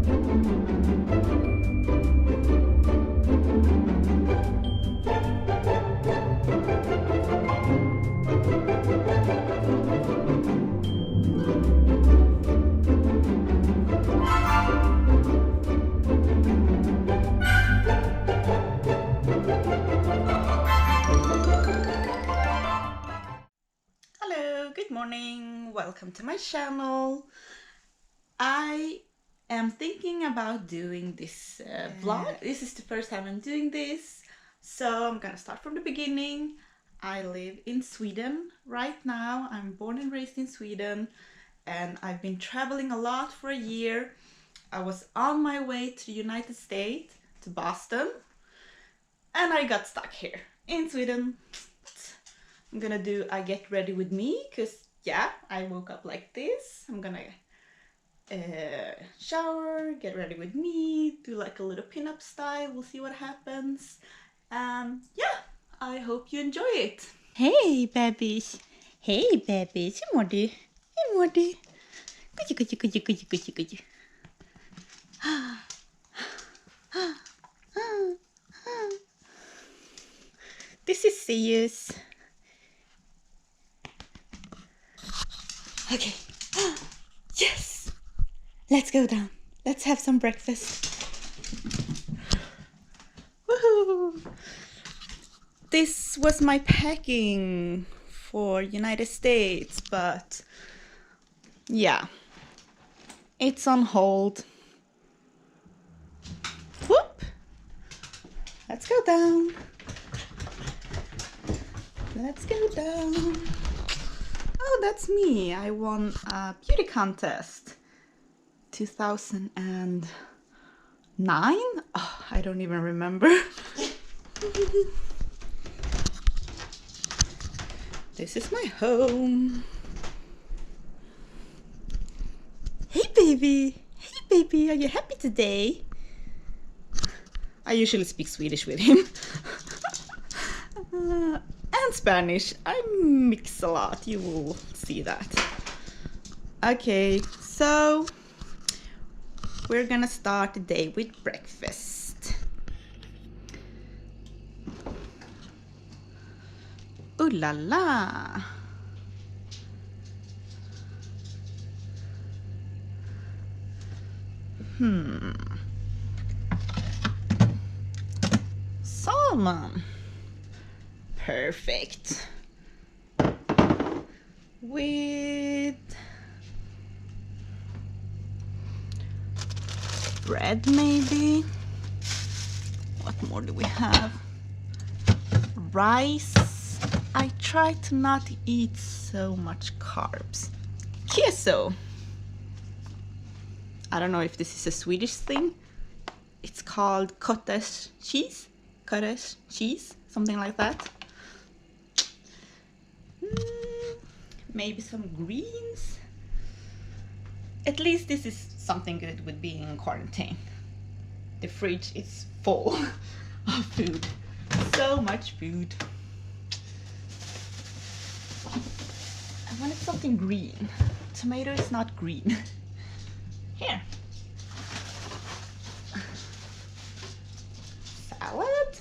Good morning, welcome to my channel. I am thinking about doing this vlog. This is the first time I'm doing this, so I'm gonna start from the beginning. I live in Sweden right now. I'm born and raised in Sweden, and I've been traveling a lot for a year. I was on my way to the United States, to Boston, and I got stuck here in Sweden. I'm gonna do a get ready with me, because yeah, I woke up like this. I'm gonna shower, get ready with me, do like a little pin-up style. We'll see what happens. Yeah, I hope you enjoy it. Hey babies, hey babies, hur mår du? Hur mår du? Gudje. This is Sluice. Okay. Yes! Let's go down. Let's have some breakfast. Woohoo! This was my packing for United States, but yeah, it's on hold. Whoop! Let's go down. Let's go down. Oh, that's me. I won a beauty contest 2009. Oh, I don't even remember. This is my home. Hey baby, are you happy today? I usually speak Swedish with him. And Spanish. I mix a lot, you will see that. Okay, so we're gonna start the day with breakfast. Ooh la la. Salmon. Perfect. With bread maybe. What more do we have? Rice. I try to not eat so much carbs. Queso. I don't know if this is a Swedish thing. It's called cottage cheese. Cottage cheese, something like that. Maybe some greens. At least this is something good with being in quarantine. The fridge is full of food. So much food. I wanted something green. Tomato is not green. Here. Salad.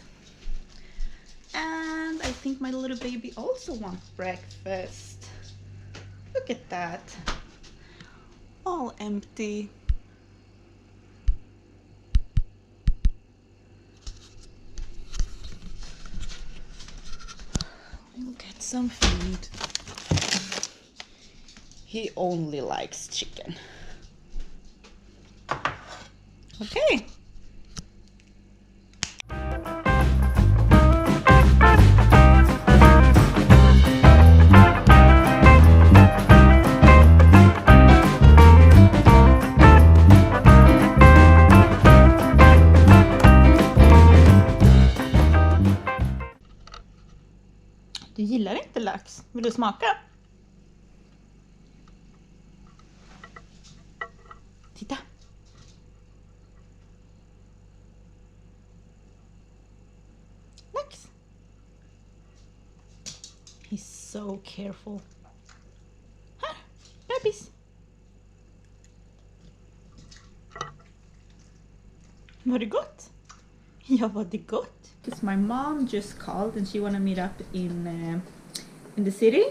And I think my little baby also wants breakfast. Look at that. All empty. We'll get some food. He only likes chicken. Okay. Du gillar inte lax. Vill du smaka? Titta. Lax. He's so careful. Här, bebis. Var det gott? Ja, var det gott? Because my mom just called and she wanna meet up in the city.